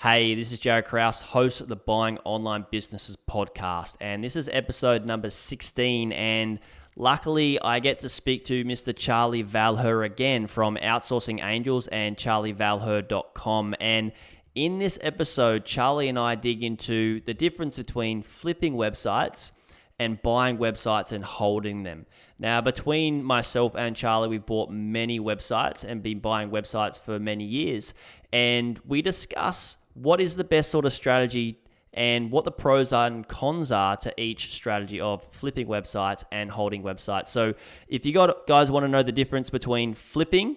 Hey, this is Jared Krause, host of the Buying Online Businesses podcast, and this is episode number 16, and luckily I get to speak to Mr. Charley Valher again from Outsourcing Angels and charleyvalher.com, and in this episode, Charley and I dig into the difference between flipping websites and buying websites and holding them. Now, between myself and Charley, we've bought many websites and been buying websites for many years, and we discuss what is the best sort of strategy and what the pros and cons are to each strategy of flipping websites and holding websites. So if you guys want to know the difference between flipping,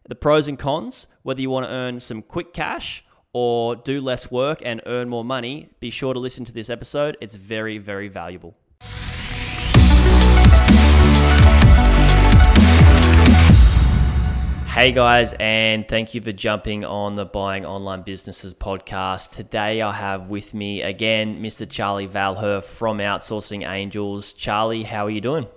the pros and cons, whether you want to earn some quick cash or do less work and earn more money, be sure to listen to this episode. It's very, very valuable. Hey guys, and thank you for jumping on the Buying Online Businesses podcast. Today I have with me again Mr. Charley Valher from Outsourcing Angels. Charley, how are you doing?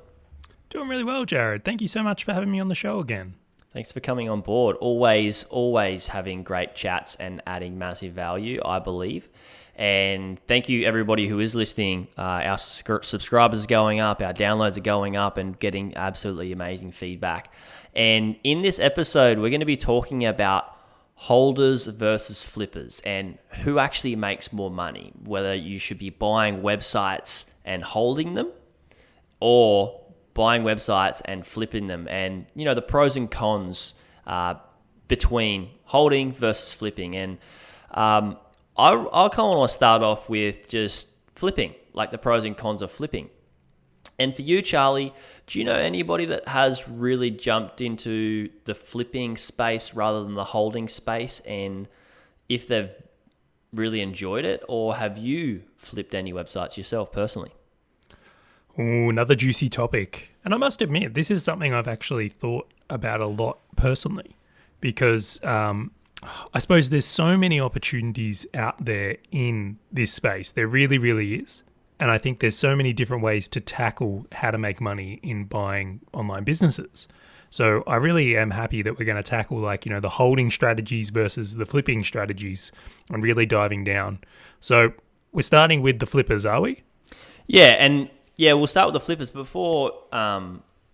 Doing really well, Jared. Thank you so much for having me on the show again. Thanks for coming on board. Always having great chats and adding massive value, I believe. And thank you everybody who is listening. Our subscribers are going up, our downloads are going up and getting absolutely amazing feedback. And in this episode, we're going to be talking about holders versus flippers and who actually makes more money, whether you should be buying websites and holding them or buying websites and flipping them, and the pros and cons between holding versus flipping. And I kind of want to start off with just flipping, like the pros and cons of flipping. And for you, Charley, do you know anybody that has really jumped into the flipping space rather than the holding space, and if they've really enjoyed it, or have you flipped any websites yourself personally? Ooh, another juicy topic. And I must admit, this is something I've actually thought about a lot personally, because I suppose there's so many opportunities out there in this space. There really, really is. And I think there's so many different ways to tackle how to make money in buying online businesses. So I really am happy that we're going to tackle the holding strategies versus the flipping strategies and really diving down. So we're starting with the flippers, are we? Yeah, we'll start with the flippers. Before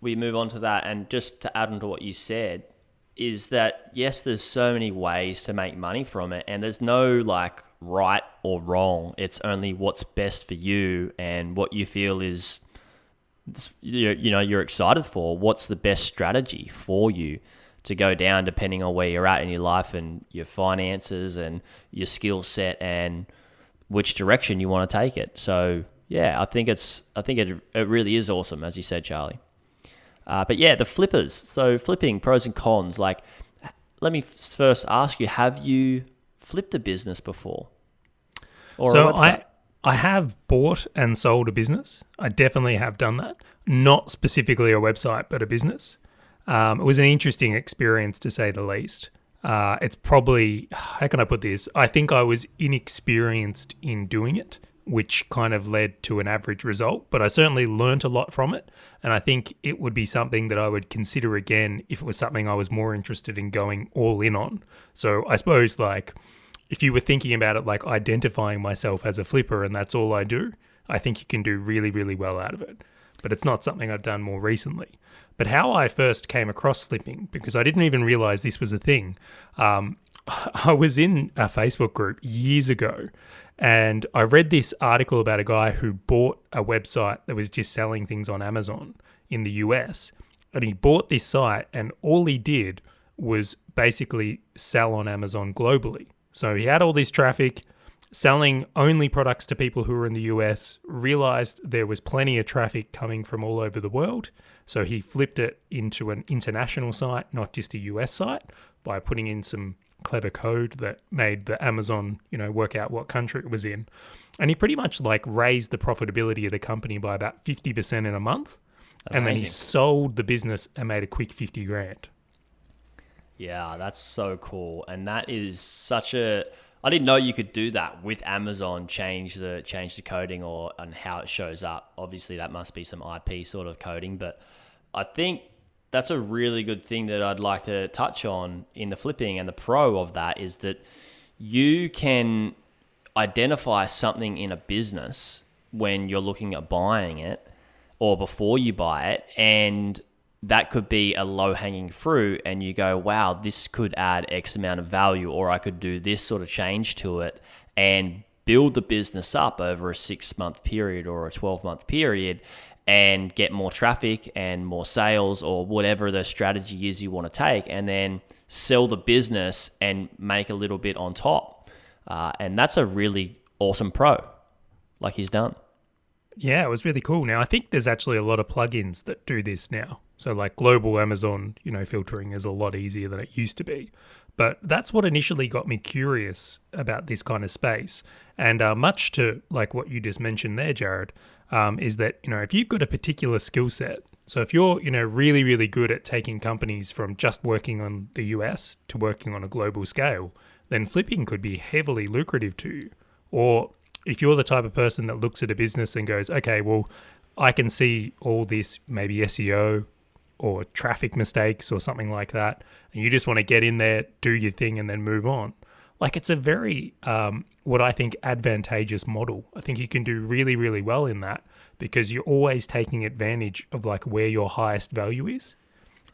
we move on to that, and just to add on to what you said, is that yes, there's so many ways to make money from it, and there's no right or wrong. It's only what's best for you and what you feel is you're excited for. What's the best strategy for you to go down, depending on where you're at in your life and your finances and your skill set and which direction you want to take it. So yeah, I think it really is awesome, as you said, Charley. But yeah, the flippers. So flipping, pros and cons. Let me first ask you: have you flipped a business before? Or so I have bought and sold a business. I definitely have done that. Not specifically a website, but a business. It was an interesting experience, to say the least. It's probably, how can I put this? I think I was inexperienced in doing it, which kind of led to an average result, but I certainly learnt a lot from it. And I think it would be something that I would consider again if it was something I was more interested in going all in on. So I suppose if you were thinking about it identifying myself as a flipper and that's all I do, I think you can do really, really well out of it. But it's not something I've done more recently. But how I first came across flipping, because I didn't even realize this was a thing, I was in a Facebook group years ago, and I read this article about a guy who bought a website that was just selling things on Amazon in the US. And he bought this site, and all he did was basically sell on Amazon globally. So he had all this traffic, selling only products to people who were in the US, realized there was plenty of traffic coming from all over the world. So he flipped it into an international site, not just a US site, by putting in some clever code that made the Amazon, work out what country it was in. And he pretty much raised the profitability of the company by about 50% in a month. Amazing. And then he sold the business and made a quick 50 grand. Yeah, that's so cool. And that is I didn't know you could do that with Amazon, change the coding and how it shows up. Obviously that must be some IP sort of coding, but I think that's a really good thing that I'd like to touch on in the flipping. And the pro of that is that you can identify something in a business when you're looking at buying it or before you buy it, and that could be a low-hanging fruit, and you go, wow, this could add X amount of value, or I could do this sort of change to it and build the business up over a 6-month period or a 12-month period and get more traffic and more sales or whatever the strategy is you want to take, and then sell the business and make a little bit on top. And that's a really awesome pro, like he's done. Yeah, it was really cool. Now, I think there's actually a lot of plugins that do this now. So like global Amazon, filtering is a lot easier than it used to be. But that's what initially got me curious about this kind of space. And much to like what you just mentioned there, Jared, is that, if you've got a particular skill set, so if you're, really, really good at taking companies from just working on the US to working on a global scale, then flipping could be heavily lucrative to you. Or if you're the type of person that looks at a business and goes, okay, well, I can see all this maybe SEO or traffic mistakes or something like that, and you just want to get in there, do your thing, and then move on. Like, it's a very, what I think, advantageous model. I think you can do really, really well in that because you're always taking advantage of like where your highest value is.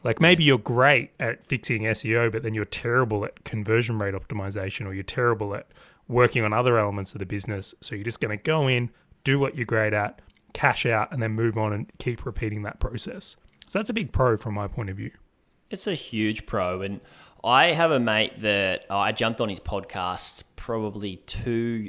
Like maybe you're great at fixing SEO, but then you're terrible at conversion rate optimization, or you're terrible at working on other elements of the business. So you're just going to go in, do what you're great at, cash out, and then move on and keep repeating that process. So that's a big pro from my point of view. It's a huge pro. And I have a mate that I jumped on his podcast probably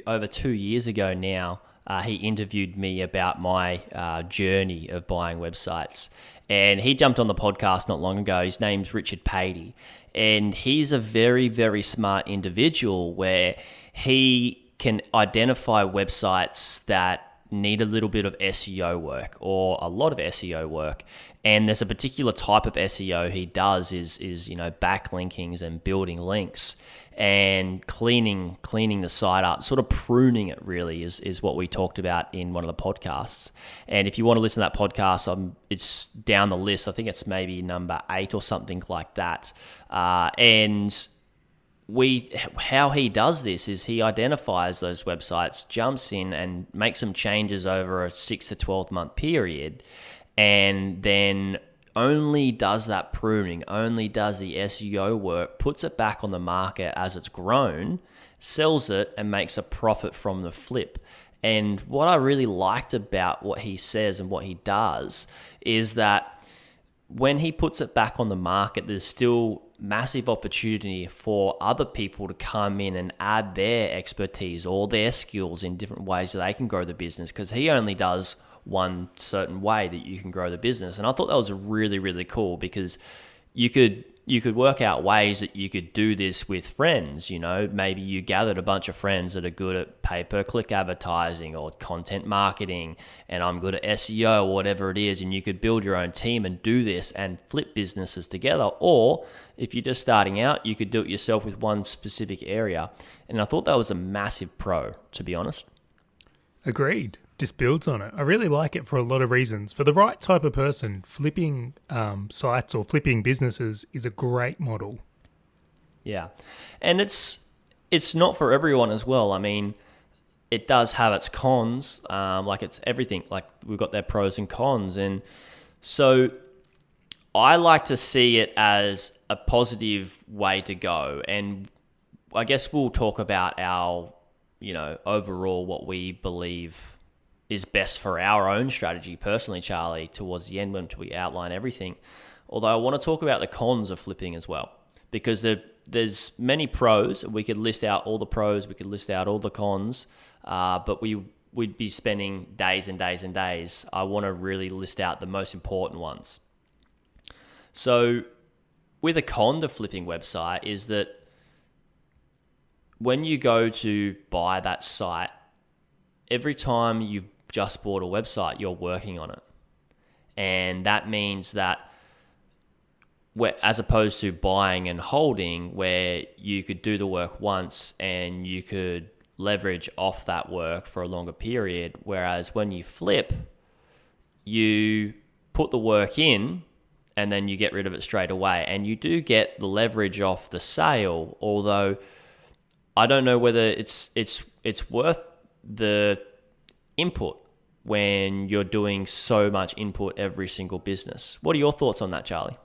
over 2 years ago now. He interviewed me about my journey of buying websites. And he jumped on the podcast not long ago. His name's Richard Patey. And he's a very, very smart individual where he can identify websites that need a little bit of SEO work or a lot of SEO work. And there's a particular type of SEO he does is backlinkings and building links and cleaning the site up, sort of pruning it really is what we talked about in one of the podcasts. And if you want to listen to that podcast, it's down the list. I think it's maybe number 8 or something like that. And how he does this is he identifies those websites, jumps in and makes some changes over a 6 to 12 month period, and then only does that pruning, only does the SEO work, puts it back on the market as it's grown, sells it, and makes a profit from the flip. And what I really liked about what he says and what he does is that when he puts it back on the market, there's still massive opportunity for other people to come in and add their expertise or their skills in different ways so they can grow the business, because he only does one certain way that you can grow the business. And I thought that was really, really cool, because you could work out ways that you could do this with friends. Maybe you gathered a bunch of friends that are good at pay-per-click advertising or content marketing, and I'm good at SEO or whatever it is, and you could build your own team and do this and flip businesses together. Or if you're just starting out, you could do it yourself with one specific area. And I thought that was a massive pro, to be honest. Agreed. Just builds on it. I really like it for a lot of reasons. For the right type of person, flipping sites or flipping businesses is a great model. Yeah. And it's not for everyone as well. I mean, it does have its cons, like it's everything. Like we've got their pros and cons. And so I like to see it as a positive way to go. And I guess we'll talk about our, overall what we believe is best for our own strategy personally, Charlie, towards the end when we outline everything. Although I want to talk about the cons of flipping as well, because there's many pros. We could list out all the pros, we could list out all the cons, but we'd be spending days and days and days. I want to really list out the most important ones. So with a con to flipping website is that when you go to buy that site, every time you've just bought a website, you're working on it. And that means that as opposed to buying and holding, where you could do the work once and you could leverage off that work for a longer period, whereas when you flip, you put the work in and then you get rid of it straight away. And you do get the leverage off the sale, although I don't know whether it's worth the input when you're doing so much input every single business. What are your thoughts on that, Charlie?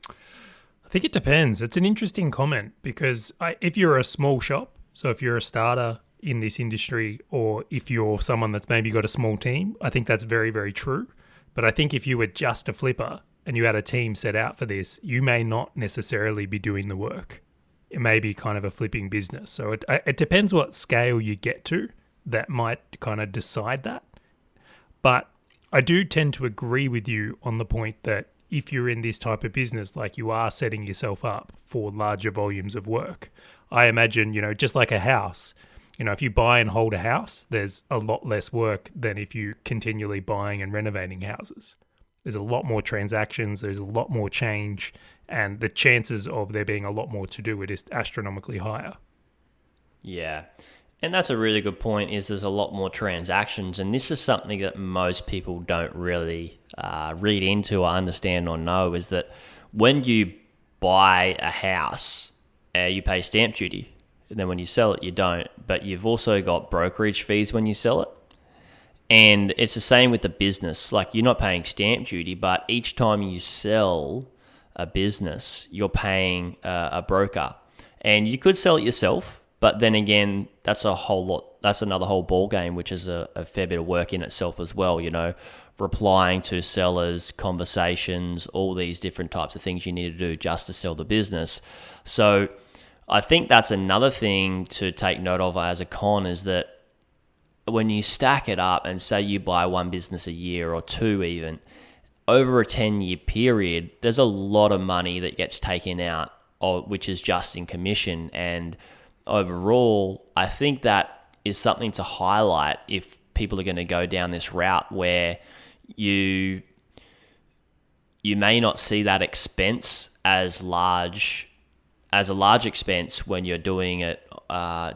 I think it depends. It's an interesting comment because if you're a small shop, so if you're a starter in this industry, or if you're someone that's maybe got a small team, I think that's very, very true. But I think if you were just a flipper and you had a team set out for this, you may not necessarily be doing the work. It may be kind of a flipping business. So it depends what scale you get to that might kind of decide that. But I do tend to agree with you on the point that if you're in this type of business, like you are setting yourself up for larger volumes of work. I imagine, just like a house, if you buy and hold a house, there's a lot less work than if you continually buying and renovating houses. There's a lot more transactions, there's a lot more change, and the chances of there being a lot more to do it is astronomically higher. Yeah. And that's a really good point, is there's a lot more transactions. And this is something that most people don't really read into or understand or know, is that when you buy a house, you pay stamp duty. And then when you sell it, you don't. But you've also got brokerage fees when you sell it. And it's the same with the business. Like, you're not paying stamp duty, but each time you sell a business, you're paying a broker. And you could sell it yourself. But then again, that's another whole ball game, which is a fair bit of work in itself as well, replying to sellers, conversations, all these different types of things you need to do just to sell the business. So I think that's another thing to take note of as a con, is that when you stack it up and say you buy one business a year or two even, over a 10-year period, there's a lot of money that gets taken out, which is just in commission. And overall, I think that is something to highlight if people are going to go down this route where you may not see that expense as a large expense when you're doing it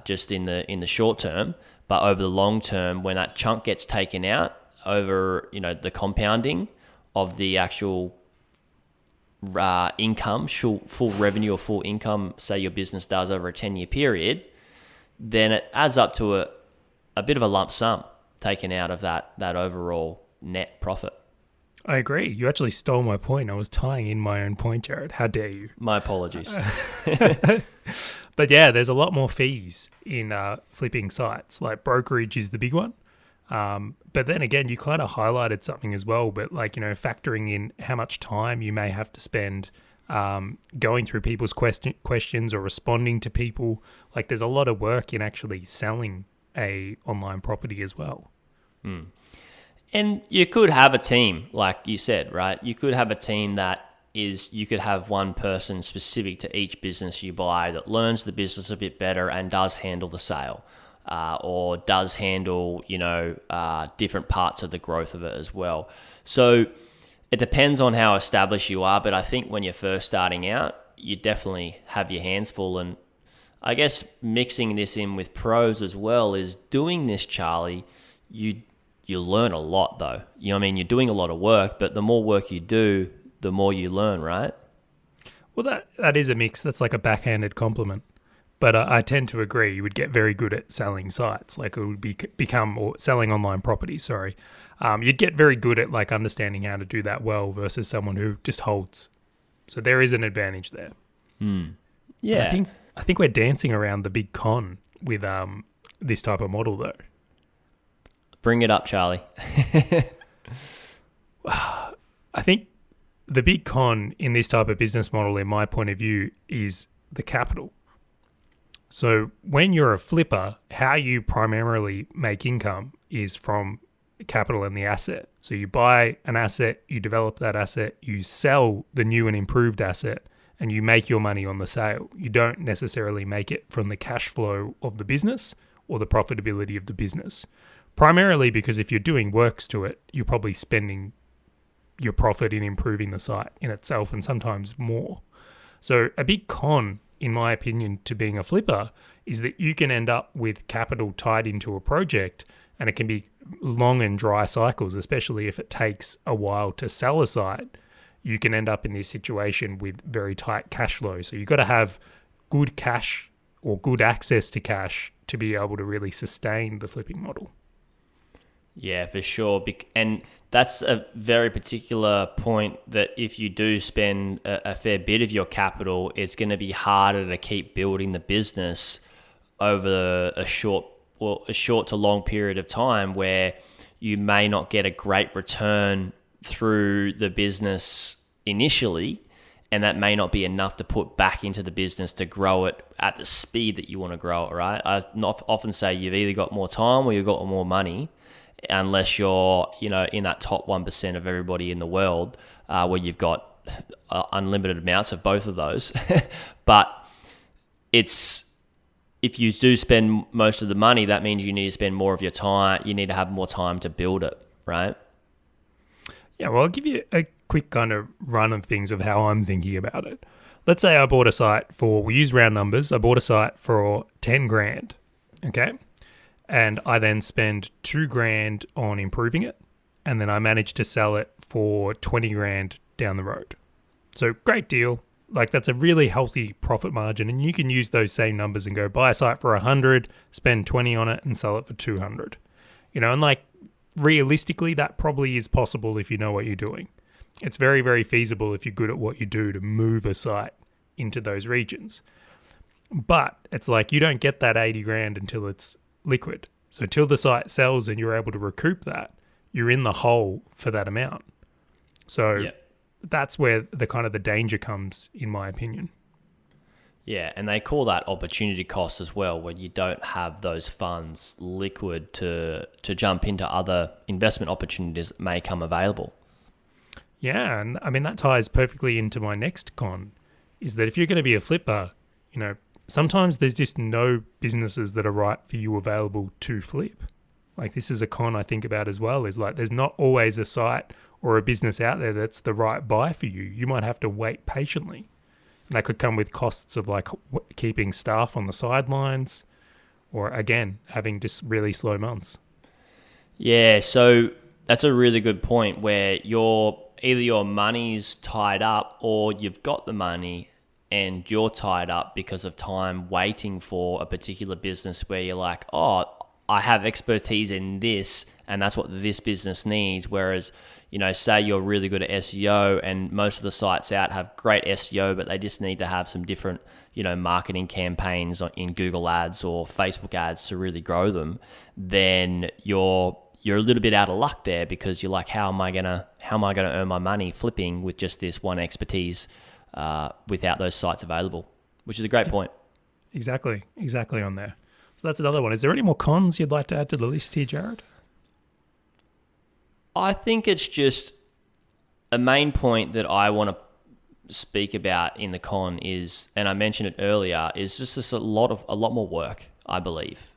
just in the short term, but over the long term, when that chunk gets taken out over the compounding of the actual income, full revenue or full income, say your business does over a 10-year period, then it adds up to a bit of a lump sum taken out of that overall net profit. I agree. You actually stole my point. I was tying in my own point, Jared. How dare you? My apologies. But yeah, there's a lot more fees in flipping sites. Like brokerage is the big one. But then again, you kind of highlighted something as well, but factoring in how much time you may have to spend going through people's questions or responding to people. Like, there's a lot of work in actually selling a online property as well. And you could have a team, like you said, right? You could have a team you could have one person specific to each business you buy that learns the business a bit better and does handle the sale. Or does handle, different parts of the growth of it as well. So it depends on how established you are, but I think when you're first starting out, you definitely have your hands full. And I guess mixing this in with pros as well is doing this, Charlie, you learn a lot though. You're doing a lot of work, but the more work you do, the more you learn, right? Well, that is a mix. That's like a backhanded compliment. But I tend to agree. You would get very good at selling sites, like it would become, or selling online property. Sorry, you'd get very good at like understanding how to do that well versus someone who just holds. So there is an advantage there. Yeah, But I think we're dancing around the big con with this type of model though. Bring it up, Charlie. I think the big con in this type of business model, in my point of view, is the capital. So when you're a flipper, how you primarily make income is from capital and the asset. So you buy an asset, you develop that asset, you sell the new and improved asset, and you make your money on the sale. You don't necessarily make it from the cash flow of the business or the profitability of the business. Primarily because if you're doing works to it, you're probably spending your profit in improving the site in itself, and sometimes more. So a big con, in my opinion, to being a flipper is that you can end up with capital tied into a project, and it can be long and dry cycles, especially if it takes a while to sell a site. You can end up in this situation with very tight cash flow. So you've got to have good cash or good access to cash to be able to really sustain the flipping model. Yeah, for sure. And that's a very particular point that if you do spend a fair bit of your capital, it's going to be harder to keep building the business over a short to long period of time, where you may not get a great return through the business initially, and that may not be enough to put back into the business to grow it at the speed that you want to grow it, right? I often say you've either got more time or you've got more money, unless you're, in that top 1% of everybody in the world, where you've got unlimited amounts of both of those. But if you do spend most of the money, that means you need to spend more of your time. You need to have more time to build it, right? Yeah, well, I'll give you a quick kind of run of things of how I'm thinking about it. Let's say I bought a site we use round numbers. I bought a site for 10 grand, okay? And I then spend 2 grand on improving it. And then I managed to sell it for 20 grand down the road. So great deal. Like, that's a really healthy profit margin. And you can use those same numbers and go buy a site for 100, spend 20 on it and sell it for 200. And like, realistically, that probably is possible if you know what you're doing. It's very, very feasible if you're good at what you do to move a site into those regions. But it's like, you don't get that 80 grand until it's liquid. So until the site sells and you're able to recoup that, you're in the hole for that amount. So that's where the kind of the danger comes, in my opinion. Yeah, and they call that opportunity cost as well, when you don't have those funds liquid to jump into other investment opportunities that may come available. Yeah, and I mean, that ties perfectly into my next con, is that if you're going to be a flipper, sometimes there's just no businesses that are right for you available to flip. Like, this is a con I think about as well, is like, there's not always a site or a business out there that's the right buy for you. You might have to wait patiently. And that could come with costs of like keeping staff on the sidelines, or again, having just really slow months. Yeah, so that's a really good point, where either your money's tied up or you've got the money and you're tied up because of time waiting for a particular business where you're like, oh, I have expertise in this and that's what this business needs. Whereas, say you're really good at SEO and most of the sites out have great SEO, but they just need to have some different, marketing campaigns in Google ads or Facebook ads to really grow them, then you're a little bit out of luck there, because you're like, how am I gonna earn my money flipping with just this one expertise without those sites available? Which is a great point. Exactly on there. So that's another one. Is there any more cons you'd like to add to the list here, Jared? I think it's just a main point that I want to speak about in the con is, and I mentioned it earlier, is just this a lot more work, I believe.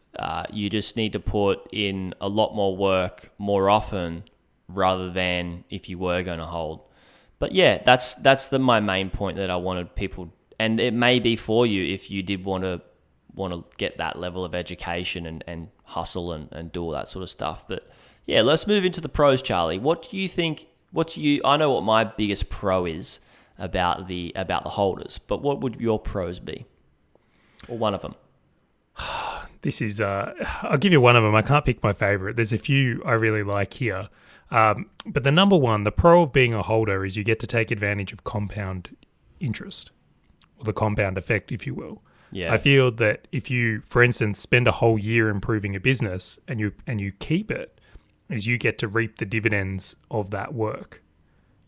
You just need to put in a lot more work more often rather than if you were going to hold. But yeah, that's my main point that I wanted people, and it may be for you if you did want to get that level of education and hustle and do all that sort of stuff. But yeah, let's move into the pros, Charlie. What do you think? I know what my biggest pro is about the holders, but what would your pros be, or one of them? This is, I'll give you one of them. I can't pick my favorite. There's a few I really like here. But the number one, the pro of being a holder, is you get to take advantage of compound interest, or the compound effect, if you will. Yeah. I feel that if you, for instance, spend a whole year improving a business and you keep it, is you get to reap the dividends of that work.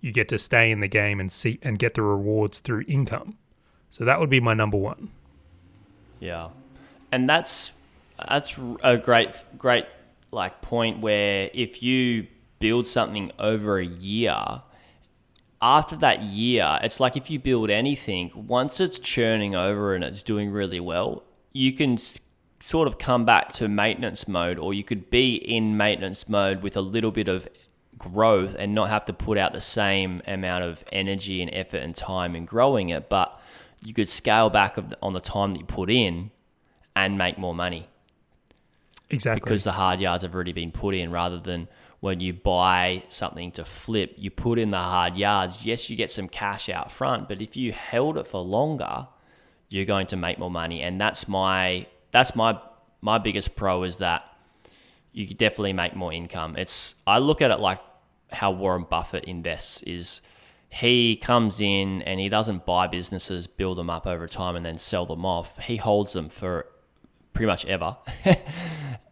You get to stay in the game and get the rewards through income. So that would be my number one. Yeah. And that's a great like point, where if you build something over a year, after that year, it's like if you build anything, once it's churning over and it's doing really well, you can sort of come back to maintenance mode, or you could be in maintenance mode with a little bit of growth and not have to put out the same amount of energy and effort and time in growing it, but you could scale back on the time that you put in and make more money. Exactly. Because the hard yards have already been put in, rather than when you buy something to flip, you put in the hard yards. Yes, you get some cash out front, but if you held it for longer, you're going to make more money. And that's my biggest pro, is that you could definitely make more income. I look at it like how Warren Buffett invests. Is he comes in and he doesn't buy businesses, build them up over time, and then sell them off. He holds them for pretty much ever.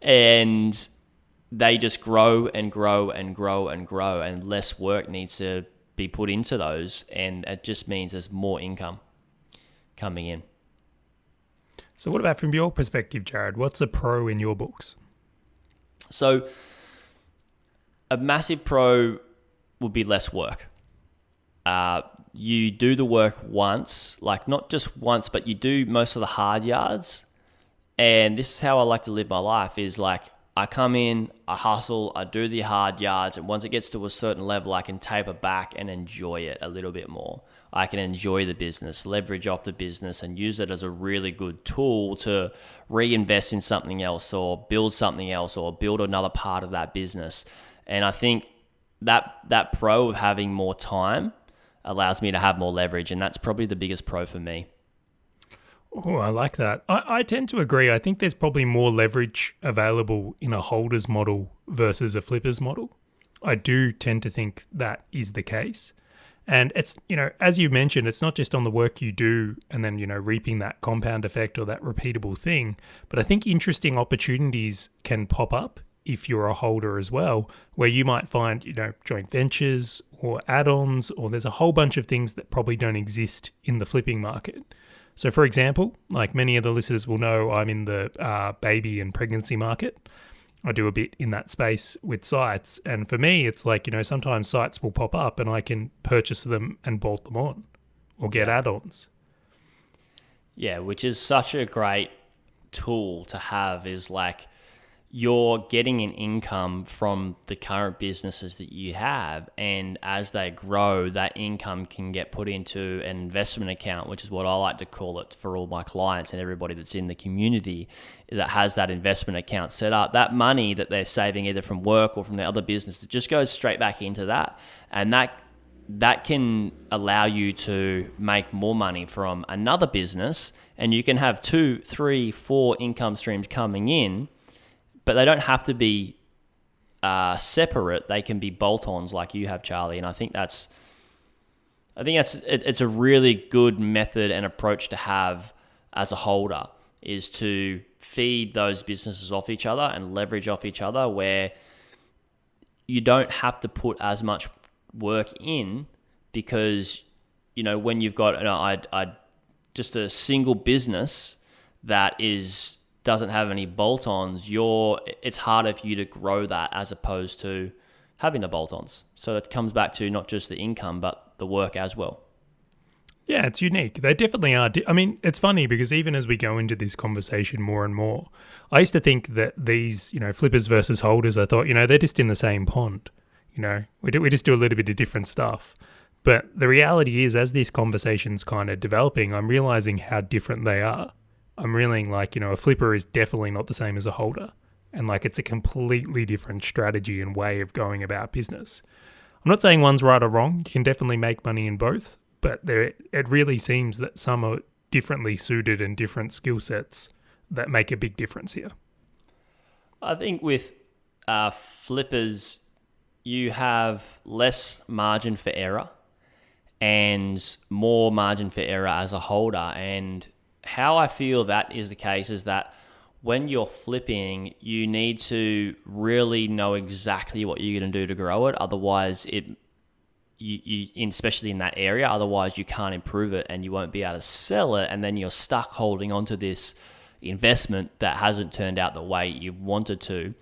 And they just grow and grow and grow and grow, and less work needs to be put into those. And it just means there's more income coming in. So what about from your perspective, Jared? What's a pro in your books? So a massive pro would be less work. You do the work once, like not just once, but you do most of the hard yards. And this is how I like to live my life, is like I come in, I hustle, I do the hard yards, and once it gets to a certain level, I can taper back and enjoy it a little bit more. I can enjoy the business, leverage off the business, and use it as a really good tool to reinvest in something else, or build something else, or build another part of that business. And I think that pro of having more time allows me to have more leverage, and that's probably the biggest pro for me. Oh, I like that. I tend to agree. I think there's probably more leverage available in a holder's model versus a flipper's model. I do tend to think that is the case. And it's, as you mentioned, it's not just on the work you do and then, reaping that compound effect or that repeatable thing. But I think interesting opportunities can pop up if you're a holder as well, where you might find, joint ventures or add-ons, or there's a whole bunch of things that probably don't exist in the flipping market. So for example, like many of the listeners will know, I'm in the baby and pregnancy market. I do a bit in that space with sites. And for me, it's like, sometimes sites will pop up and I can purchase them and bolt them on or get add-ons. Yeah, which is such a great tool to have, is like you're getting an income from the current businesses that you have, and as they grow, that income can get put into an investment account, which is what I like to call it for all my clients and everybody that's in the community that has that investment account set up. That money that they're saving either from work or from their other business, it just goes straight back into that, and that can allow you to make more money from another business, and you can have 2, 3, 4 income streams coming in. But they don't have to be separate. They can be bolt-ons like you have, Charlie. And I think it's a really good method and approach to have as a holder, is to feed those businesses off each other and leverage off each other, where you don't have to put as much work in, because when you've got just a single business that doesn't have any bolt-ons, it's harder for you to grow that as opposed to having the bolt-ons. So it comes back to not just the income, but the work as well. Yeah, it's unique. They definitely are. It's funny because even as we go into this conversation more and more, I used to think that these, flippers versus holders, I thought, they're just in the same pond. We just do a little bit of different stuff. But the reality is, as this conversation's kind of developing, I'm realizing how different they are. I'm realizing a flipper is definitely not the same as a holder. And it's a completely different strategy and way of going about business. I'm not saying one's right or wrong. You can definitely make money in both. But it really seems that some are differently suited and different skill sets that make a big difference here. I think with flippers, you have less margin for error and more margin for error as a holder. And how I feel that is the case is that when you're flipping, you need to really know exactly what you're going to do to grow it. Otherwise, especially in that area, otherwise you can't improve it and you won't be able to sell it. And then you're stuck holding onto this investment that hasn't turned out the way you wanted to.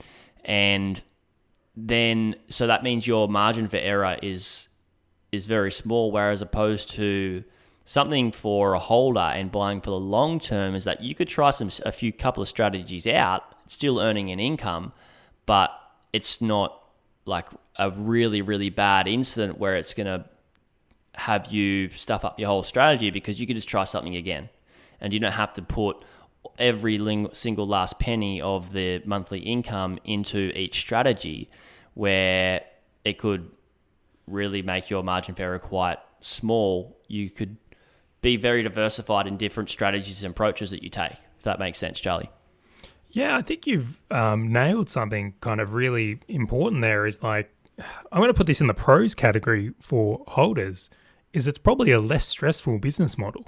And then, so that means your margin for error is very small, whereas opposed to something for a holder and buying for the long term is that you could try a couple of strategies out, still earning an income, but it's not like a really, really bad incident where it's going to have you stuff up your whole strategy, because you could just try something again and you don't have to put every single last penny of the monthly income into each strategy, where it could really make your margin for error quite small. You could be very diversified in different strategies and approaches that you take, if that makes sense, Charlie. Yeah, I think you've nailed something kind of really important there. Is like, I'm going to put this in the pros category for holders, is it's probably a less stressful business model.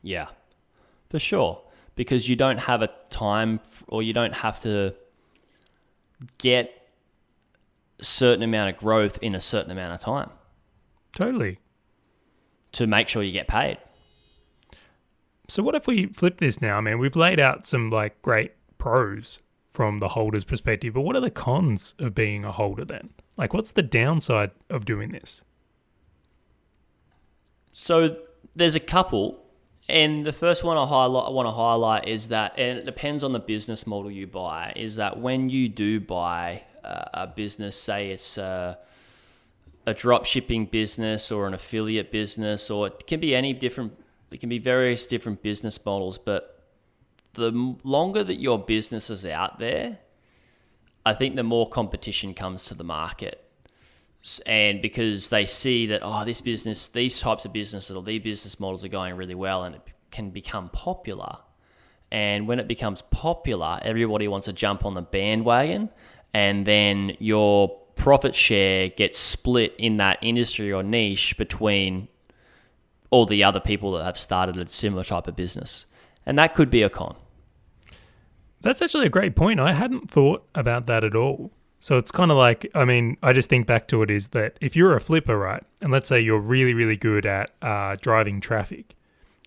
Yeah, for sure. Because you don't have a time, or you don't have to get a certain amount of growth in a certain amount of time. Totally. To make sure you get paid. So what if we flip this now? I mean, we've laid out some like great pros from the holder's perspective, but what are the cons of being a holder then? Like, what's the downside of doing this? So there's a couple, and the first one I want to highlight is that, and it depends on the business model you buy, is that when you do buy a business, say it's a drop shipping business or an affiliate business, or it can be it can be various different business models, but the longer that your business is out there, I think the more competition comes to the market. And because they see that, these types of businesses or these business models are going really well, and it can become popular. And when it becomes popular, everybody wants to jump on the bandwagon, and then your profit share gets split in that industry or niche between all the other people that have started a similar type of business. And that could be a con. That's actually a great point. I hadn't thought about that at all. So it's kind of like, I mean, I just think back to it is that if you're a flipper, right, and let's say you're really, really good at driving traffic,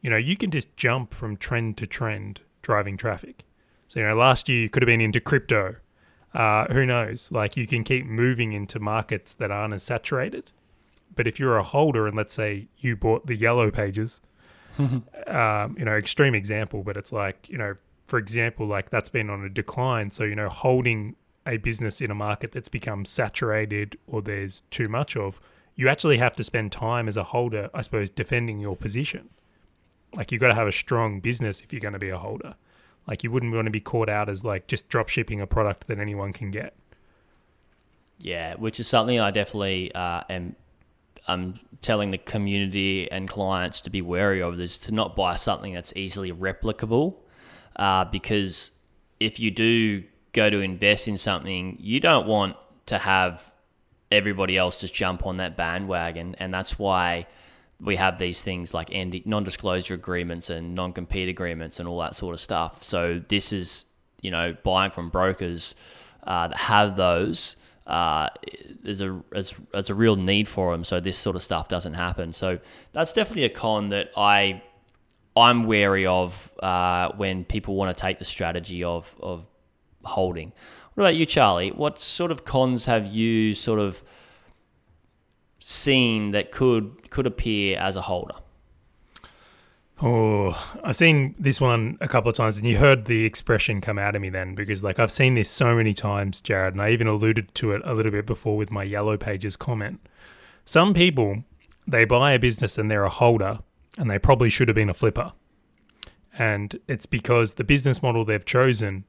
you can just jump from trend to trend driving traffic. So, last year you could have been into crypto. Who knows? Like, you can keep moving into markets that aren't as saturated. But if you're a holder and let's say you bought the yellow pages, extreme example, but it's like, for example, like that's been on a decline. So, holding a business in a market that's become saturated or there's too much of, you actually have to spend time as a holder, I suppose, defending your position. Like, you've got to have a strong business if you're going to be a holder. Like, you wouldn't want to be caught out as like just drop shipping a product that anyone can get. Yeah, which is something I definitely I'm telling the community and clients to be wary of, is to not buy something that's easily replicable, because if you do go to invest in something, you don't want to have everybody else just jump on that bandwagon. And that's why we have these things like non-disclosure agreements and non-compete agreements and all that sort of stuff. So this is, buying from brokers that have those. There's a real need for them, so this sort of stuff doesn't happen. So that's definitely a con that I'm wary of when people want to take the strategy of holding. What about you, Charlie? What sort of cons have you sort of seen that could appear as a holder? Oh, I've seen this one a couple of times, and you heard the expression come out of me then, because like I've seen this so many times, Jared, and I even alluded to it a little bit before with my yellow pages comment. Some people, they buy a business and they're a holder, and they probably should have been a flipper. And it's because the business model they've chosen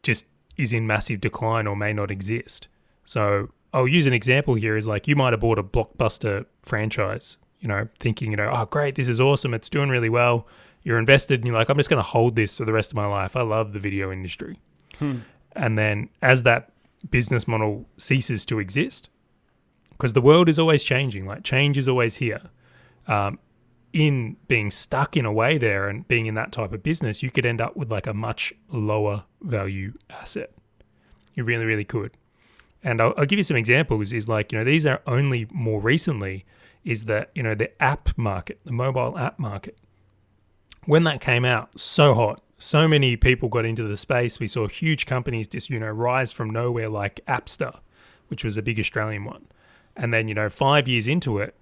just is in massive decline or may not exist. So I'll use an example here is like, you might have bought a blockbuster franchise, thinking, oh, great, this is awesome. It's doing really well. You're invested and you're like, I'm just going to hold this for the rest of my life. I love the video industry. And then as that business model ceases to exist, because the world is always changing, like change is always here. In being stuck in a way there and being in that type of business, you could end up with like a much lower value asset. You really, really could. And I'll give you some examples is like, these are only more recently is that, the app market, the mobile app market, when that came out, so hot, so many people got into the space. We saw huge companies just, rise from nowhere like Appster, which was a big Australian one. And then, 5 years into it,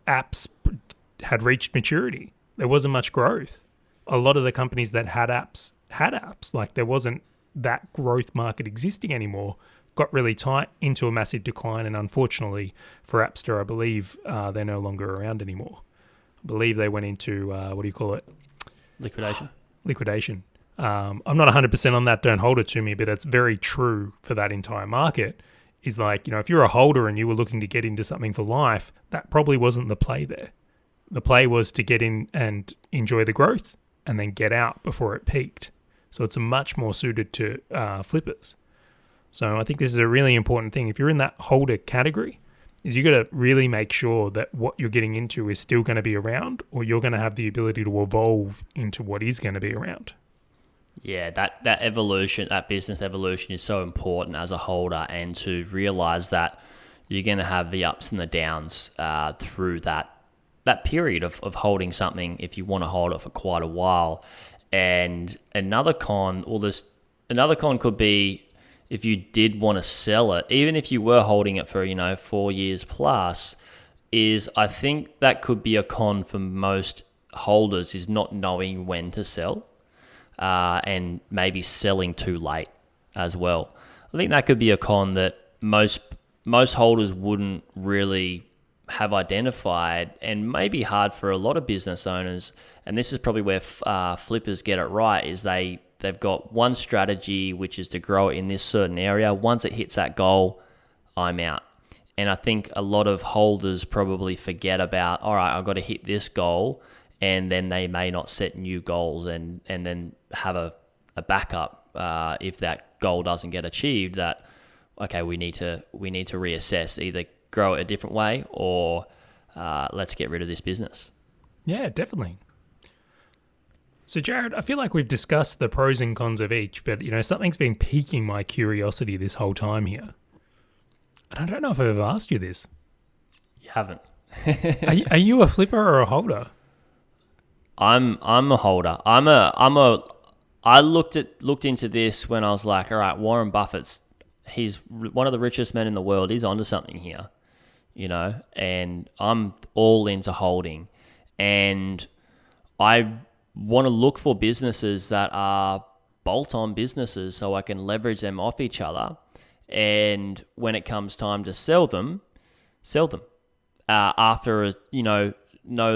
apps had reached maturity. There wasn't much growth. A lot of the companies that had apps, like there wasn't that growth market existing anymore, got really tight into a massive decline. And unfortunately for Appster, I believe they're no longer around anymore. I believe they went into, Liquidation. I'm not 100% on that. Don't hold it to me, but it's very true for that entire market. Is like, if you're a holder and you were looking to get into something for life, that probably wasn't the play there. The play was to get in and enjoy the growth and then get out before it peaked. So it's much more suited to flippers. So I think this is a really important thing. If you're in that holder category, is you got to really make sure that what you're getting into is still going to be around, or you're going to have the ability to evolve into what is going to be around. Yeah, that evolution, that business evolution is so important as a holder, and to realize that you're going to have the ups and the downs through that period of holding something if you want to hold it for quite a while. And another con could be if you did want to sell it, even if you were holding it for 4 years plus, is I think that could be a con for most holders, is not knowing when to sell. And maybe selling too late as well. I think that could be a con that most holders wouldn't really have identified, and may be hard for a lot of business owners. And this is probably where flippers get it right, is they've got one strategy, which is to grow it in this certain area. Once it hits that goal, I'm out. And I think a lot of holders probably forget about, all right, I've got to hit this goal, and then they may not set new goals and then have a backup if that goal doesn't get achieved, that, okay, we need to reassess, either grow it a different way or let's get rid of this business. Yeah, definitely. So Jared, I feel like we've discussed the pros and cons of each, but something's been piquing my curiosity this whole time here. And I don't know if I've ever asked you this. You haven't. Are you a flipper or a holder? I'm a holder. I looked into this when I was like, all right, Warren Buffett's, he's one of the richest men in the world. He's onto something here, and I'm all into holding. And I want to look for businesses that are bolt-on businesses so I can leverage them off each other. And when it comes time to sell them after, no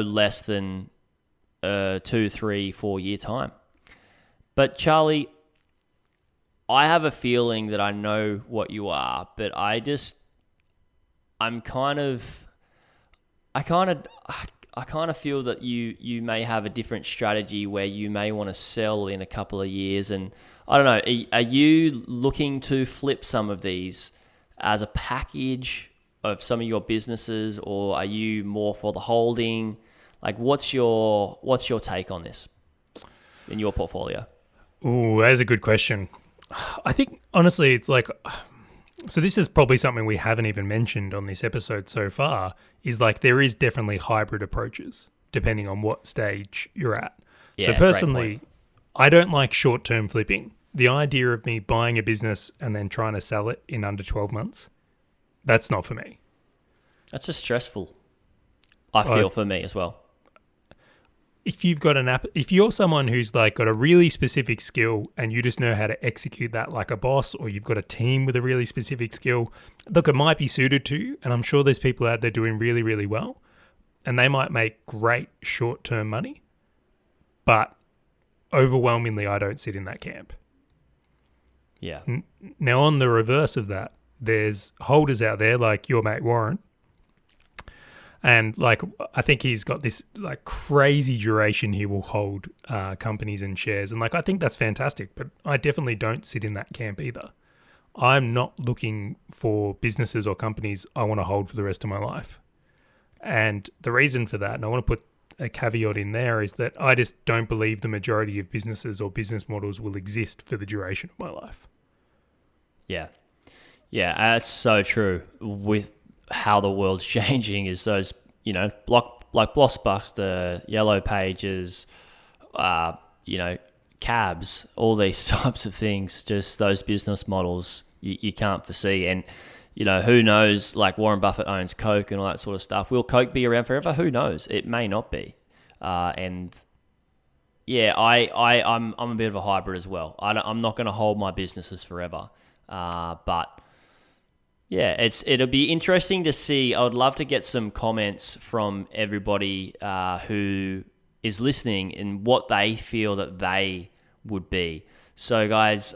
less than 2, 3, 4 year time. But Charley, I have a feeling that I know what you are, but I kind of feel that you may have a different strategy where you may want to sell in a couple of years. And I don't know, are you looking to flip some of these as a package of some of your businesses, or are you more for the holding? Like, what's your take on this in your portfolio? Ooh, that is a good question. I think, honestly, it's like, so this is probably something we haven't even mentioned on this episode so far, is like there is definitely hybrid approaches depending on what stage you're at. Yeah, so personally, I don't like short-term flipping. The idea of me buying a business and then trying to sell it in under 12 months, that's not for me. That's just stressful, I feel, for me as well. If you've got if you're someone who's like got a really specific skill and you just know how to execute that like a boss, or you've got a team with a really specific skill, look, it might be suited to you. And I'm sure there's people out there doing really, really well, and they might make great short-term money. But overwhelmingly, I don't sit in that camp. Yeah. Now, on the reverse of that, there's holders out there like your mate Warren. And like, I think he's got this like crazy duration he will hold companies and shares. And like, I think that's fantastic, but I definitely don't sit in that camp either. I'm not looking for businesses or companies I want to hold for the rest of my life. And the reason for that, and I want to put a caveat in there, is that I just don't believe the majority of businesses or business models will exist for the duration of my life. Yeah. Yeah, that's so true. With how the world's changing, is those, like Blockbuster, Yellow Pages, cabs, all these types of things, just those business models you can't foresee. And, who knows, like Warren Buffett owns Coke and all that sort of stuff. Will Coke be around forever? Who knows? It may not be. And yeah, I'm a bit of a hybrid as well. I'm not going to hold my businesses forever. But yeah, it'll be interesting to see. I would love to get some comments from everybody who is listening and what they feel that they would be. So guys,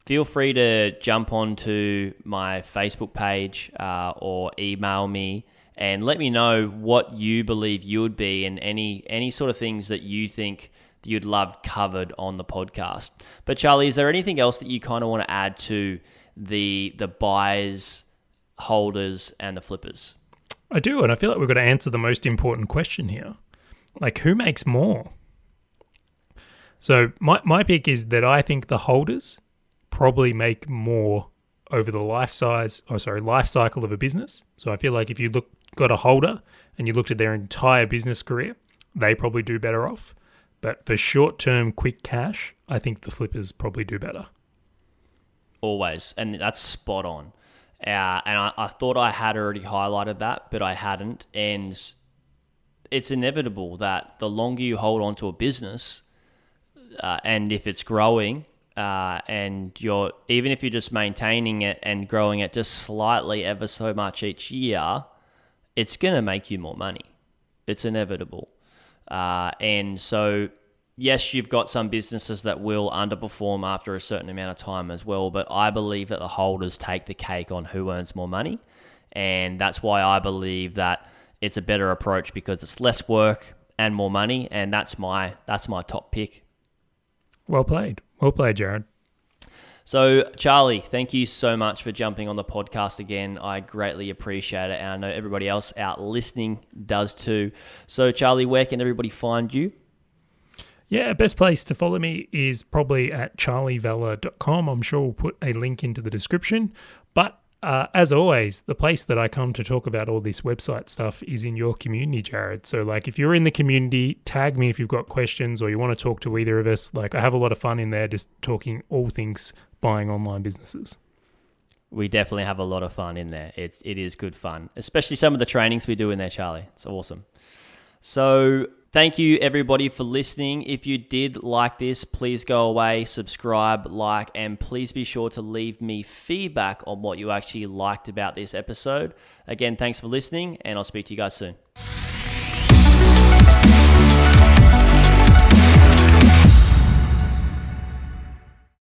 feel free to jump onto my Facebook page or email me and let me know what you believe you would be and any sort of things that you think that you'd love covered on the podcast. But Charley, is there anything else that you kind of want to add to the buyers, holders, and the flippers? I do, and I feel like we've got to answer the most important question here. Like, who makes more? So my pick is that I think the holders probably make more over the life cycle of a business. So I feel like if you got a holder and you looked at their entire business career, they probably do better off. But for short-term quick cash, I think the flippers probably do better. Always. And that's spot on. And I thought I had already highlighted that, but I hadn't. And it's inevitable that the longer you hold on to a business, and if it's growing, and even if you're just maintaining it and growing it just slightly ever so much each year, it's going to make you more money. It's inevitable. And so, yes, you've got some businesses that will underperform after a certain amount of time as well, but I believe that the holders take the cake on who earns more money. And that's why I believe that it's a better approach, because it's less work and more money. And that's my top pick. Well played, Jared. So, Charley, thank you so much for jumping on the podcast again. I greatly appreciate it, and I know everybody else out listening does too. So, Charley, where can everybody find you? Yeah, best place to follow me is probably at charleyvalher.com. I'm sure we'll put a link into the description. But as always, the place that I come to talk about all this website stuff is in your community, Jared. So like, if you're in the community, tag me if you've got questions or you want to talk to either of us. Like, I have a lot of fun in there just talking all things buying online businesses. We definitely have a lot of fun in there. It is good fun, especially some of the trainings we do in there, Charley. It's awesome. So thank you everybody for listening. If you did like this, please go away, subscribe, like, and please be sure to leave me feedback on what you actually liked about this episode. Again, thanks for listening, and I'll speak to you guys soon.